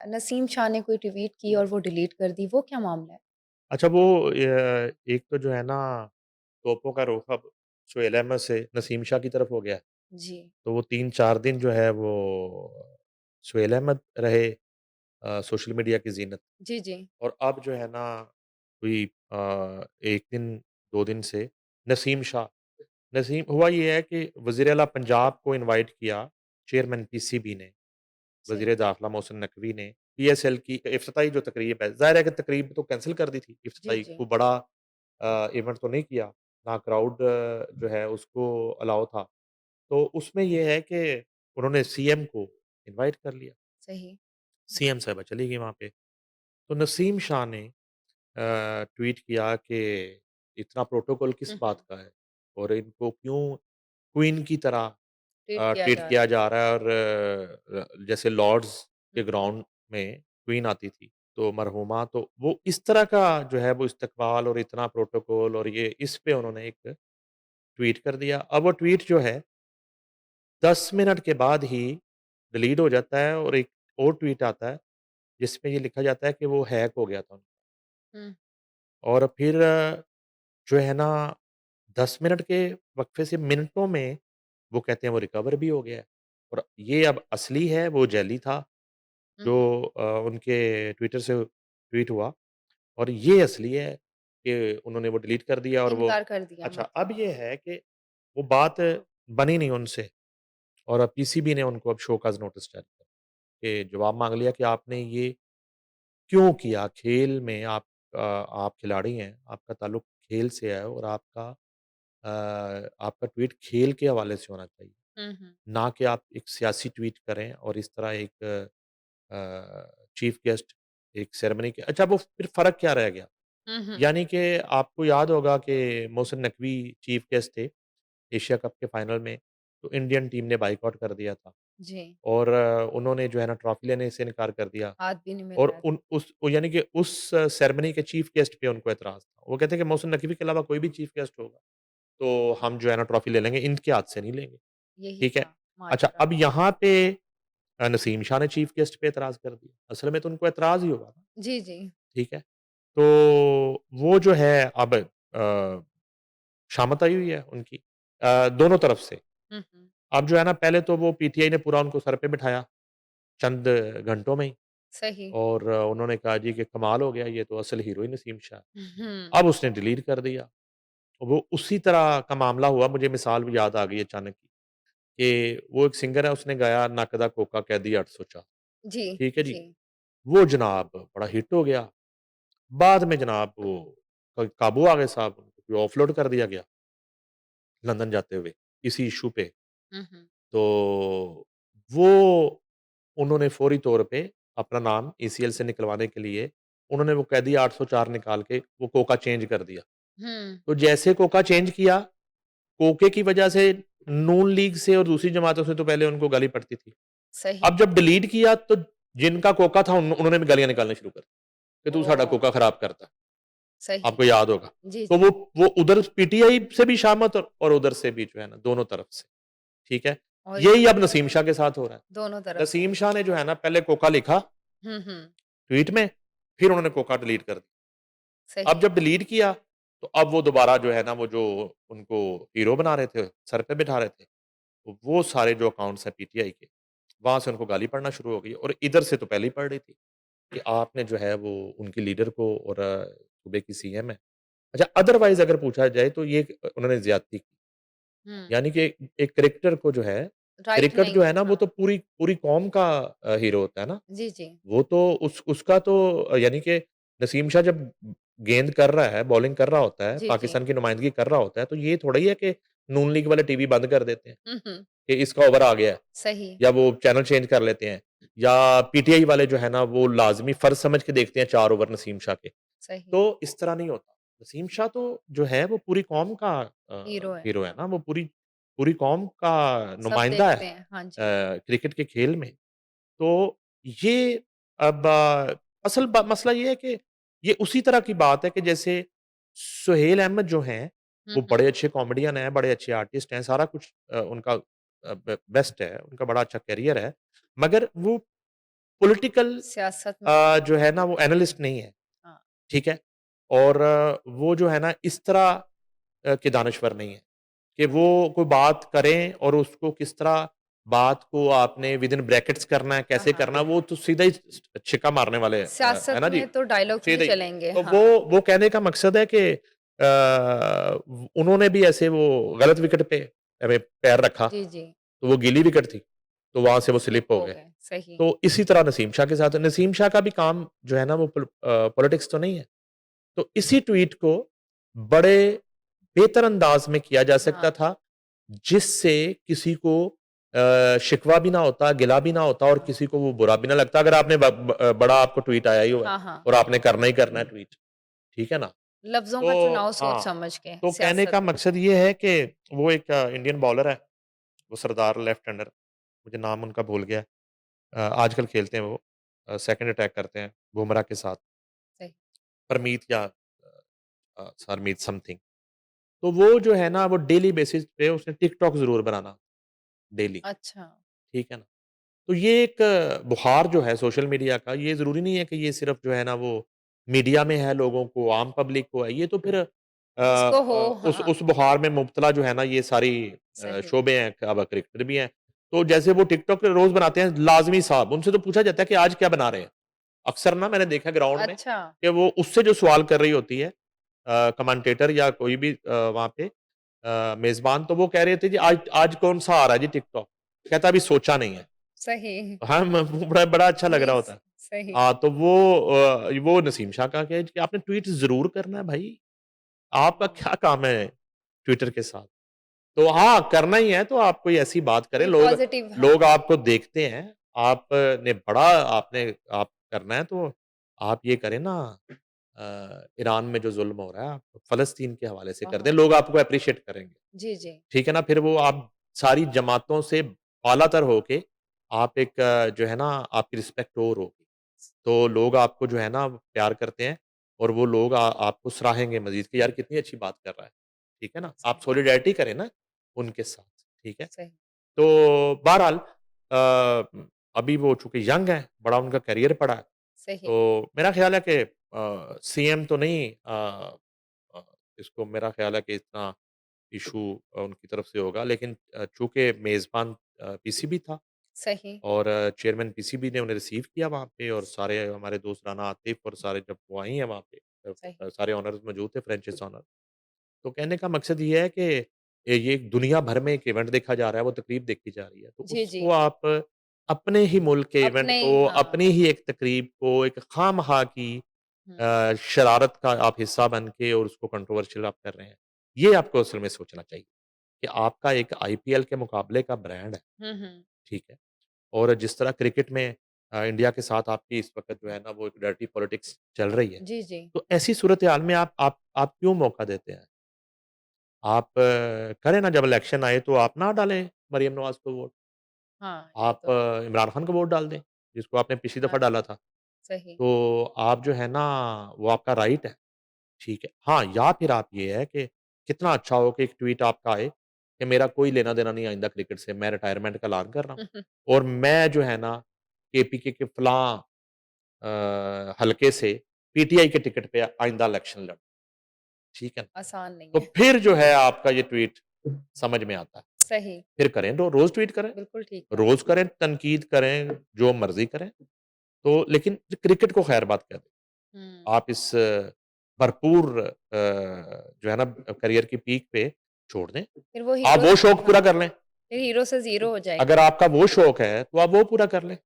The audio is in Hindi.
नसीम शाह ने कोई ट्वीट की और वो डिलीट कर दी, वो क्या मामला है? अच्छा वो एक तो जो है ना तोपों का रुख अब सुहेल अहमद से नसीम शाह की तरफ हो गया है। जी। तो वो 3-4 दिन जो है वो सुहेल अहमद रहे सोशल मीडिया की ज़ीनत। जी, जी। और अब जो है ना कोई 1 दिन 2 दिन से नसीम शाह नसीम हुआ ये है कि वज़ीर आला पंजाब को इनवाइट किया चेयरमैन पीसीबी ने, सही। वज़ीर दाखिला मोहसिन नकवी ने, पीएसएल की इफ्तिताई जो तकरीब है, ज़ाहिर है कि तकरीब तो कैंसल कर दी थी, जी, इफ्तिताई जी। कोई बड़ा इवेंट तो नहीं किया, ना क्राउड जो है उसको अलाउ था। तो उसमें ये है कि उन्होंने सीएम को इनवाइट कर लिया, सही। सीएम साहिबा चली गई वहाँ पे। तो नसीम शाह ने ट्वीट किया कि इतना प्रोटोकॉल किस हुँ, बात हुँ। का है और इनको क्यों क्वीन की तरह ट्वीट किया ट्रीट जा किया रहा है। जा रहा है और जैसे लॉर्ड्स हुँ, के हुँ। ग्राउंड में क्वीन आती थी, तो मरहूमा तो वो इस तरह का जो है वो इस्तकबाल और इतना प्रोटोकॉल और ये इस पे उन्होंने एक ट्वीट कर दिया। अब वो ट्वीट जो है 10 मिनट के बाद ही डिलीट हो जाता है और एक और ट्वीट आता है जिसमें ये लिखा जाता है कि वो हैक हो गया था। हुँ। और फिर जो है ना 10 मिनट के वक़्फ़े से मिनटों में वो कहते हैं वो रिकवर भी हो गया है। और ये अब असली है, वो जेली था हुँ, जो हुँ। उनके ट्विटर से ट्वीट हुआ और ये असली है कि उन्होंने वो डिलीट कर दिया और वो इनकार कर दिया अच्छा मतलब। अब ये है कि वो बात बनी नहीं उनसे और अब पीसीबी ने उनको अब शोकॉज़ नोटिस जारी किया कि जवाब माँग लिया कि आपने ये क्यों किया? खेल में आप खिलाड़ी हैं, आपका ताल्लुक खेल से है और आपका ट्वीट खेल के हवाले से होना चाहिए, हुँ, हुँ। ना कि आप एक सियासी ट्वीट करें और इस तरह एक चीफ गेस्ट एक सेरेमनी के अच्छा वो फिर फ़र्क क्या रह गया? हुँ, हुँ। यानी कि आपको याद होगा कि मोहसिन नकवी चीफ गेस्ट थे एशिया कप के फाइनल में, तो इंडियन टीम ने बायकॉट कर दिया था जी, और उन्होंने जो है ना ट्रॉफ़ी लेने से इनकार कर दिया। हाथ भी नहीं और मिलाया उन था। उस यानी कि उस सेरेमनी के चीफ गेस्ट पे उनको एतराज़ था। वो कहते हैं कि मोहसिन नकवी के अलावा कोई भी चीफ गेस्ट होगा, तो हम जो है ना ट्रॉफ़ी ले लेंगे, इनके हाथ से नहीं लेंगे, यही ठीक है? था अच्छा, माजरा। अब यहाँ पे नसीम शाह ने चीफ गेस्ट पे एतराज़ कर दिया। असल में तो उनको एतराज़ ही होगा ना, जी, जी। ठीक है? तो वो जो है अब शामत आई हुई है उनकी दोनों तरफ से। हुँ, हुँ। अब जो है ना पहले तो वो पीटीआई ने पूरा उनको सर पे बिठाया, चंद घंटों में ही सही। और उन्होंने कहा जी कि कमाल हो गया, ये तो असल हीरो ही नसीम शाह है। हुँ। अब उसने डिलीट कर दिया। वो उसी तरह का मामला हुआ मुझे मिसाल भी याद आ गई अचानक ही, कि वो एक सिंगर है उसने गाया नकदा कोका कैदी 804 जी, ठीक है जी। जी। वो जनाब बड़ा हिट हो गया। बाद में जनाब वो काबू आ गए साहब, उनको ऑफलोड कर दिया गया लंदन जाते हुए, इसी इश्यू पे। हुँ, हुँ। तो वो उन्होंने फ़ौरी तौर पे अपना नाम ईसीएल से निकलवाने के लिए उन्होंने वो कैदी 804 निकाल के वो कोका चेंज कर दिया। हुँ, तो जैसे कोका चेंज किया, कोके की वजह से नून लीग से और दूसरी जमातों से तो पहले उनको गाली पड़ती थी। सही। अब जब डिलीट किया तो जिनका कोका था उन्होंने भी गालियाँ निकालनी शुरू कर दी, कि तू साडा ओह! कोका खराब करता। सही। आपको याद होगा। जी, तो जी। वो उधर पीटीआई से भी शामत और उधर से भी जो है ना दोनों तरफ से, ठीक है? और यही अब नसीम शाह के साथ हो रहा है। दोनों तरफ से। नसीम शाह ने जो है ना पहले कोका लिखा हुँ, हुँ। ट्वीट में, फिर उन्होंने कोका डिलीट कर दिया। अब सही। जब डिलीट किया, तो अब वो दोबारा जो है ना वो जो उनको हीरो बना रहे थे, सर पे बिठा रहे थे, तो वो सारे जो अकाउंट्स हैं पीटीआई के, वहाँ से उनको गाली पड़ना शुरू हो गई और इधर से तो पहले ही पड़ रही थी, कि आपने जो है वो उनकी लीडर को और सूबे की सीएम है। अच्छा अदरवाइज़ अगर पूछा जाए तो ये उन्होंने ज़्यादती की। हुँ। यानी कि एक क्रिकेटर को जो है राइट क्रिकेट नहीं जो है है। ना वो हाँ। तो पूरी पूरी कौम का हीरो होता है ना। जी, जी। वो तो उसका तो यानी कि नसीम शाह जब गेंद कर रहा है, बॉलिंग कर रहा होता है, जी, जी। पाकिस्तान की नुमाइंदगी कर रहा होता है, तो ये थोड़ा ही है कि नून लीग वाले टीवी बंद कर देते हैं, हुँ, हुँ। कि इसका ओवर आ गया है सही, या वो चैनल चेंज कर लेते हैं या पीटीआई वाले जो है ना वो लाज़मी फ़र्ज़ समझ के देखते हैं 4 ओवर नसीम शाह के। सही। तो इस तरह नहीं होता। नसीम शाह तो जो है वो पूरी कौम का हीरो है। हीरो है हाँ। ना, वो पूरी पूरी कौम का सब नुमाइंदा है देखते हैं। हाँ जी। क्रिकेट के खेल में। तो ये अब असल मसला ये है कि ये उसी तरह की बात है कि जैसे सुहेल अहमद जो हैं, हुँ, वो हुँ। बड़े अच्छे कॉमेडियन हैं, बड़े अच्छे आर्टिस्ट हैं, सारा कुछ उनका बेस्ट है, उनका बड़ा अच्छा करियर है। मगर वो पॉलिटिकल सियासत में जो है ना वो एनालिस्ट नहीं है, हाँ, ठीक है? और वो जो है ना इस तरह के दानश्वर नहीं है, कि वो कोई बात करें और उसको किस तरह बात को आपने विदिन ब्रैकेट्स करना है, हाँ, कैसे हाँ। करना है, वो तो सीधा ही छिक्का मारने वाले है सियासत ना जी? में तो डायलॉग्स भी सीधे ही। चलेंगे, तो हाँ। वो कहने का मकसद है कि उन्होंने भी ऐसे वो गलत विकेट पे पैर रखा, जी, जी, तो वो गीली विकेट थी, तो वहाँ से वो स्लिप स्लिप हो हो गए। गए, सही। तो इसी तरह नसीम शाह के साथ नसीम शाह का भी काम जो है ना वो पॉलिटिक्स तो नहीं है। तो इसी ट्वीट को बड़े बेहतर अंदाज में किया जा सकता हाँ, था, जिससे किसी को शिकवा भी ना होता, गिला भी ना होता और हाँ। किसी को वो बुरा भी ना लगता अगर आपने बड़ा आपको ट्वीट आया ही हुआ है हाँ, हाँ। और आपने करना ही करना है ट्वीट, ठीक है ना? लफ्ज़ों का तो चुनाव सोच हाँ, समझ के, तो कहने सियासत का में। मकसद ये है कि वो एक इंडियन बॉलर है, वो सरदार लेफ्ट हैंडर, मुझे नाम उनका भूल गया है। आजकल खेलते हैं वो सेकंड अटैक करते हैं बुमराह के साथ, सही। परमीत या सरमीत समथिंग। तो वो जो है ना वो डेली बेसिस पे उसने टिकटॉक ज़रूर बनाना, डेली, अच्छा, ठीक है ना? तो ये एक बुखार जो है सोशल मीडिया का, ये ज़रूरी नहीं है कि ये सिर्फ़ जो है ना वो मीडिया में है लोगों को, आम पब्लिक को है, ये तो फिर जिसको हो हाँ, उस बुखार में मुब्तला जो है ना ये सारी सही। शोबे हैं, अब क्रिकेटर भी हैं। तो जैसे वो टिकटॉक पे रोज़ बनाते हैं लाज़मी साहब, उनसे तो पूछा जाता है कि आज क्या बना रहे हैं? अक्सर ना मैंने देखा ग्राउंड में अच्छा, कि वो उससे जो सवाल कर रही होती है कमेंटेटर या कोई भी वहाँ पे मेज़बान तो वो कह रहे थे जी आज आज कौन-सा आ रहा है जी टिकटॉक? कहता अभी सोचा नहीं है। सही। हाँ, म बड़ा बड़ा अच्छा लग ये रहा स होता है। सही। हाँ, तो वो नसीम शाह का क्या है कि आपने ट्वीट ज़रूर करना है भाई। आपका हुँ, क्या काम है ट्विटर के साथ? तो हाँ, करना ही है तो आप कोई ऐसी बात करें, कोई लोग पॉज़िटिव लोग हाँ, आपको देखते हैं, आपने बड़ा आपने आप करना है तो आप ये करें ना ईरान में जो ज़ुल्म हो रहा है, आप फ़लस्तीन के हवाले से हाँ, कर दें, हाँ। लोग आपको एप्रिशिएट करेंगे। जी, जी। ठीक है ना? फिर वो आप सारी जमातों से बालातर होके आप एक जो है ना आपकी रिस्पेक्ट और होगी। तो लोग आपको जो है ना प्यार करते हैं और वो लोग आपको सराहेंगे मज़ीद कि यार कितनी अच्छी बात कर रहा है। ठीक है ना? आप सही, सॉलिडैरिटी करें ना उनके साथ, ठीक है? सही, तो बहरहाल अभी वो चूँकि यंग हैं, बड़ा उनका करियर पड़ा है, सही। तो मेरा ख़्याल है कि सीएम तो नहीं अ, इसको मेरा ख़्याल है कि इतना इश्यू उनकी तरफ से होगा लेकिन चूँकि मेज़बान पीसीबी था सही, और चेयरमैन पीसीबी ने उन्हें रिसीव किया वहाँ पे और सारे हमारे दोस्त राना आतिफ़ और सारे जब वो आई हैं वहाँ पे सही। सारे ओनर्स मौजूद थे फ्रैंचाइज़ ओनर। तो कहने का मकसद ये है कि ये एक दुनिया भर में एक इवेंट देखा जा रहा है, वो तकरीब देखी जा रही है। तो जी, जी। उसको आप अपने ही मुल्क के इवेंट अपने को, हाँ। अपनी ही एक तकरीब को एक खामख़ा की हुँ, शरारत का आप हिस्सा बन के और उसको कंट्रोवर्शियल आप कर रहे हैं। ये आपको असल में सोचना चाहिए कि आपका एक आईपीएल के मुकाबले का ब्रांड है, हुँ, हुँ। ठीक है? और जिस तरह क्रिकेट में इंडिया के साथ आपकी इस वक़्त जो है ना वो एक डर्टी पॉलिटिक्स चल रही है। जी, जी। तो ऐसी सूरत-ए-हाल में आप क्यों मौका देते हैं? आप करें ना जब इलेक्शन आए तो आप ना डालें मरियम नवाज़ को वोट। हाँ, ये आप तो है। इमरान खान को वोट डाल दें, जिसको आपने पिछली दफ़ा हाँ, डाला था। सही। तो आप जो है ना वो आपका राइट है, ठीक है। हाँ, या फिर आप ये है कि कितना अच्छा हो कि एक ट्वीट आपका आए कि मेरा कोई लेना-देना नहीं आइंदा क्रिकेट से, मैं रिटायरमेंट का ऐलान कर रहा हूँ और मैं जो है ना केपीके के फलाँ हलके से पीटीआई के टिकट पे आइंदा इलेक्शन लड़ ठीक है ना? आसान नहीं तो है। फिर जो है आपका ये ट्वीट समझ में आता है। सही, फिर करें रोज़ ट्वीट करें, बिल्कुल ठीक कहा। रोज़ करें, तनकीद करें, जो मर्ज़ी करें। तो लेकिन क्रिकेट को खैर बात कह दें। हुँ, आप इस भरपूर जो है ना करियर की पीक पे छोड़ दें। फिर वो आप हीरो वो से शौक पूरा हाँ, कर लें। फिर हीरो से ज़ीरो हो अगर जाएगा। आपका वो शौक है, तो आप वो पूरा कर लें।